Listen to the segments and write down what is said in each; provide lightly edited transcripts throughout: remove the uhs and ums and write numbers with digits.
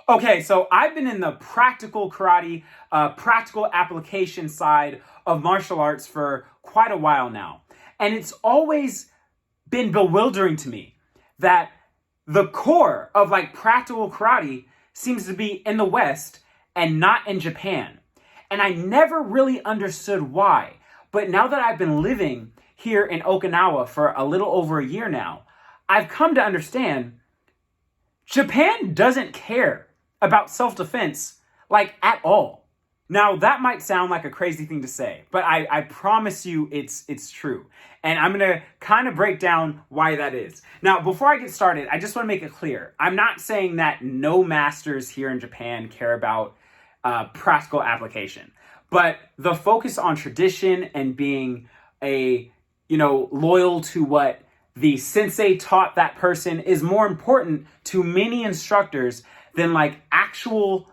Okay, so I've been in the practical karate, practical application side of martial arts for quite a while now. And it's always been bewildering to me that the core of like practical karate seems to be in the West and not in Japan. And I never really understood why. But now that I've been living here in Okinawa for a little over a year now, I've come to understand Japan doesn't care about self-defense like at all. Now that might sound like a crazy thing to say, but I promise you it's true. And I'm gonna kind of break down why that is. Now, before I get started, I just want to make it clear. I'm not saying that no masters here in Japan care about practical application, but the focus on tradition and being loyal to what the sensei taught that person is more important to many instructors than like actual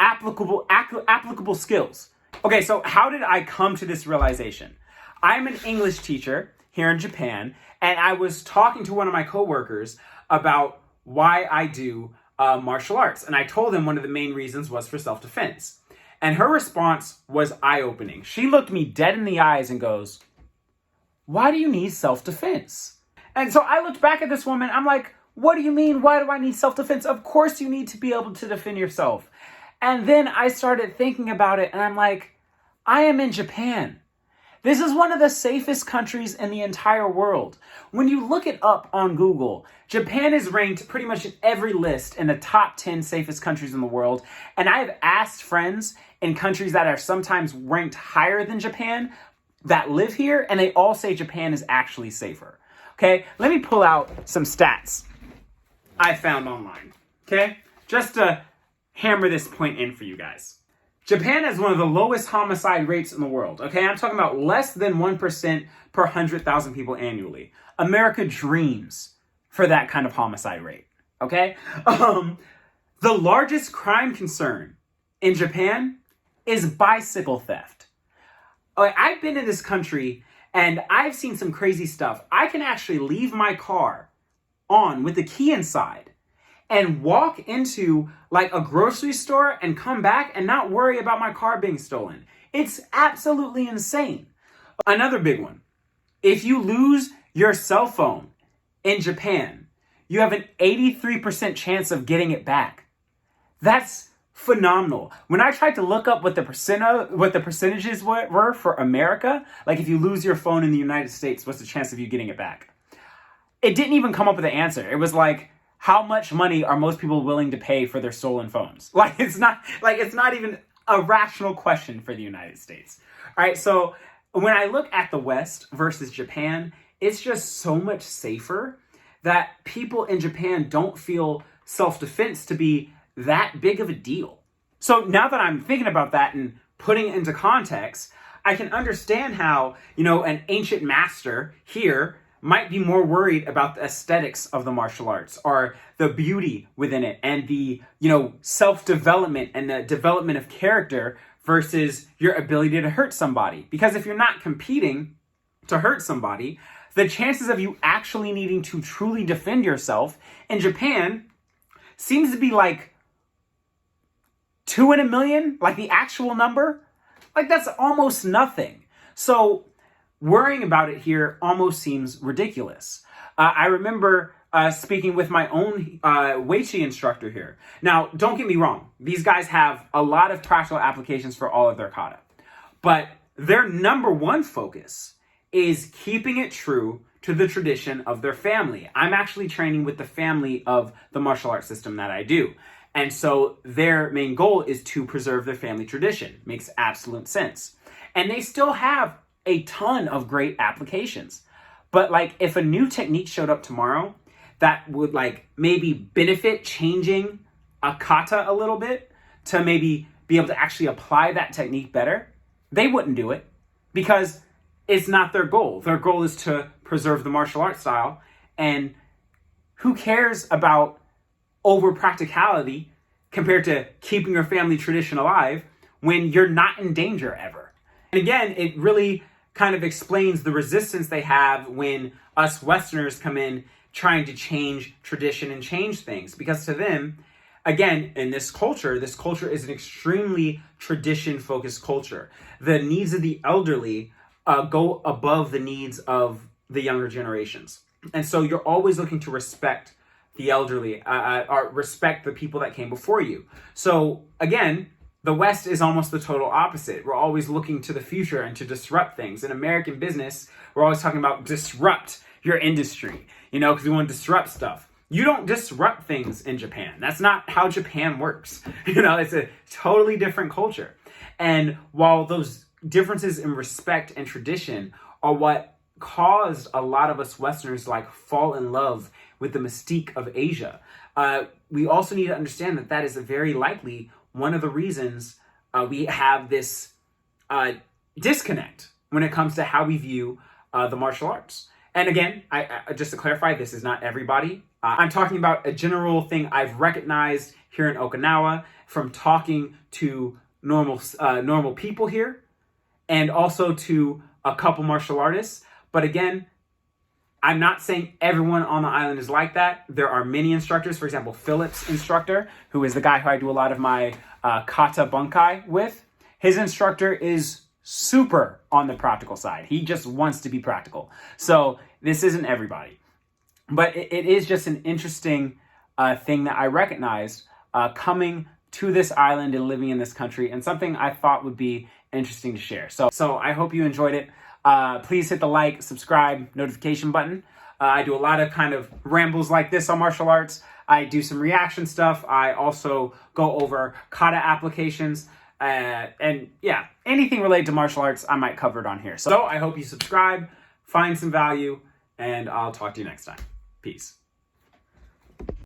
applicable skills. Okay, so how did I come to this realization? I'm an English teacher here in Japan, and I was talking to one of my coworkers about why I do martial arts. And I told him one of the main reasons was for self-defense. And her response was eye-opening. She looked me dead in the eyes and goes, "Why do you need self-defense?" And so I looked back at this woman. I'm like, what do you mean? Why do I need self-defense? Of course you need to be able to defend yourself. And then I started thinking about it, and I'm like, I am in Japan. This is one of the safest countries in the entire world. When you look it up on Google, Japan is ranked pretty much in every list in the top 10 safest countries in the world. And I've asked friends in countries that are sometimes ranked higher than Japan that live here, and they all say Japan is actually safer. Okay, let me pull out some stats I found online, okay? Just to hammer this point in for you guys. Japan has one of the lowest homicide rates in the world, okay? I'm talking about less than 1% per 100,000 people annually. America dreams for that kind of homicide rate, okay? The largest crime concern in Japan is bicycle theft. I've been in this country and I've seen some crazy stuff. I can actually leave my car on with the key inside and walk into like a grocery store and come back and not worry about my car being stolen. It's absolutely insane. Another big one. If you lose your cell phone in Japan, you have an 83% chance of getting it back. That's phenomenal. When I tried to look up what the percentages were for America, like if you lose your phone in the United States, what's the chance of you getting it back? It didn't even come up with an answer. It was like, how much money are most people willing to pay for their stolen phones? It's not even a rational question for the United States. All right, so when I look at the West versus Japan, it's just so much safer that people in Japan don't feel self-defense to be that big of a deal. So now that I'm thinking about that and putting it into context, I can understand how, an ancient master here might be more worried about the aesthetics of the martial arts or the beauty within it and the, self-development and the development of character versus your ability to hurt somebody. Because if you're not competing to hurt somebody, the chances of you actually needing to truly defend yourself in Japan seems to be like 2 in a million, like the actual number. Like that's almost nothing. So worrying about it here almost seems ridiculous. I remember speaking with my own Weichi instructor here. Now, don't get me wrong. These guys have a lot of practical applications for all of their kata. But their number one focus is keeping it true to the tradition of their family. I'm actually training with the family of the martial arts system that I do. And so their main goal is to preserve their family tradition. Makes absolute sense. And they still have a ton of great applications. But like if a new technique showed up tomorrow that would like maybe benefit changing a kata a little bit to maybe be able to actually apply that technique better, they wouldn't do it because it's not their goal. Their goal is to preserve the martial arts style. And who cares about over practicality compared to keeping your family tradition alive when you're not in danger ever? And again, it really kind of explains the resistance they have when us Westerners come in trying to change tradition and change things. Because to them, again, in this culture is an extremely tradition-focused culture. The needs of the elderly go above the needs of the younger generations. And so you're always looking to respect the elderly, or respect the people that came before you. So again, the West is almost the total opposite. We're always looking to the future and to disrupt things. In American business, we're always talking about disrupt your industry, because we want to disrupt stuff. You don't disrupt things in Japan. That's not how Japan works. It's a totally different culture. And while those differences in respect and tradition are what caused a lot of us Westerners to fall in love with the mystique of Asia, we also need to understand that is very likely one of the reasons we have this disconnect when it comes to how we view the martial arts. And again, I just to clarify, this is not everybody. I'm talking about a general thing I've recognized here in Okinawa from talking to normal people here, and also to a couple martial artists. But again, I'm not saying everyone on the island is like that. There are many instructors, for example, Philip's instructor, who is the guy who I do a lot of my kata bunkai with. His instructor is super on the practical side. He just wants to be practical. So this isn't everybody. But it is just an interesting thing that I recognized coming to this island and living in this country, and something I thought would be interesting to share. So I hope you enjoyed it. Please hit the like, subscribe, notification button. I do a lot of kind of rambles like this on martial arts. I do some reaction stuff. I also go over kata applications. And yeah, anything related to martial arts, I might cover it on here. So I hope you subscribe, find some value, and I'll talk to you next time. Peace.